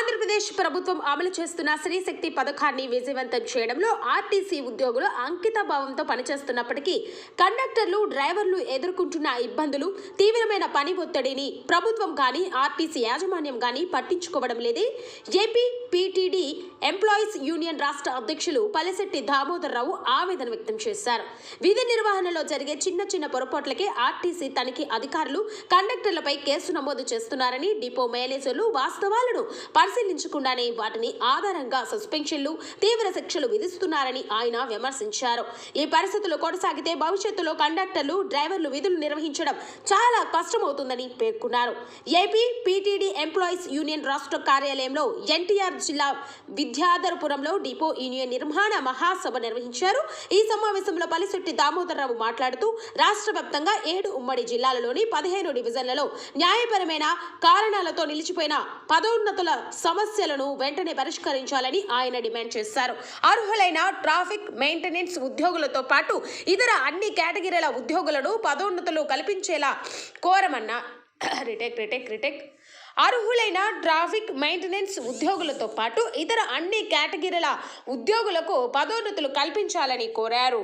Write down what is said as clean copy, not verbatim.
ఆంధ్రప్రదేశ్ ప్రభుత్వం అమలు చేస్తున్న శ్రీశక్తి పథకాన్ని విజయవంతం చేయడంలో ఆర్టీసీ ఉద్యోగులు అంకిత భావంతో పనిచేస్తున్నప్పటికీ కండక్టర్లు డ్రైవర్లు ఎదుర్కొంటున్న ఇబ్బందులు తీవ్రమైన పని ఒత్తిడిని ప్రభుత్వం కానీ ఆర్టీసీ యాజమాన్యం కానీ పట్టించుకోవడం లేదే ఏపీ పీటీడీ ఎంప్లాయీస్ యూనియన్ రాష్ట్ర అధ్యక్షులు పల్లెశెట్టి దామోదరరావు ఆవేదన వ్యక్తం చేశారు. విధి నిర్వహణలో జరిగే చిన్న చిన్న పొరపాట్లకే ఆర్టీసీ తనిఖీ అధికారులు కండక్టర్లపై కేసు నమోదు చేస్తున్నారని, డిపో మేనేజర్లు వాస్తవాలను పరిశీలించకుండానే వాటిని ఆధారంగా సస్పెన్షన్లు, తీవ్ర శిక్షలు విధిస్తున్నారని ఆయన విమర్శించారు. ఈ పరిస్థితులు కొనసాగితే భవిష్యత్తులో కండక్టర్లు డ్రైవర్లు విధులు నిర్వహించడం చాలా కష్టమవుతుందని పేర్కొన్నారు. ఏపీ పీటీడీ ఎంప్లాయీస్ యూనియన్ రాష్ట్ర కార్యాలయంలో ఎన్టీఆర్ జిల్లా విద్యాధరపురంలో డిపో యూనియన్ నిర్మాణ మహాసభ నిర్వహించారు. ఈ సమావేశంలో పల్లెశెట్టి దామోదరరావు మాట్లాడుతూ రాష్ట్ర వ్యాప్తంగా 7 ఉమ్మడి జిల్లాలలోని 15 డివిజన్లలో న్యాయపరమైన కారణాలతో నిలిచిపోయిన పదోన్నతుల సమస్యలను వెంటనే పరిష్కరించాలని ఆయన డిమాండ్ చేశారు. అర్హులైన ట్రాఫిక్ మెయింటెనెన్స్ ఉద్యోగులతో పాటు ఇతర అన్ని కేటగిరీల ఉద్యోగులను పదోన్నతులు కల్పించేలా కోరమన్నారు. అర్హులైన ట్రాఫిక్ మెయింటెనెన్స్ ఉద్యోగులతో పాటు ఇతర అన్ని కేటగిరీల ఉద్యోగులకు పదోన్నతులు కల్పించాలని కోరారు.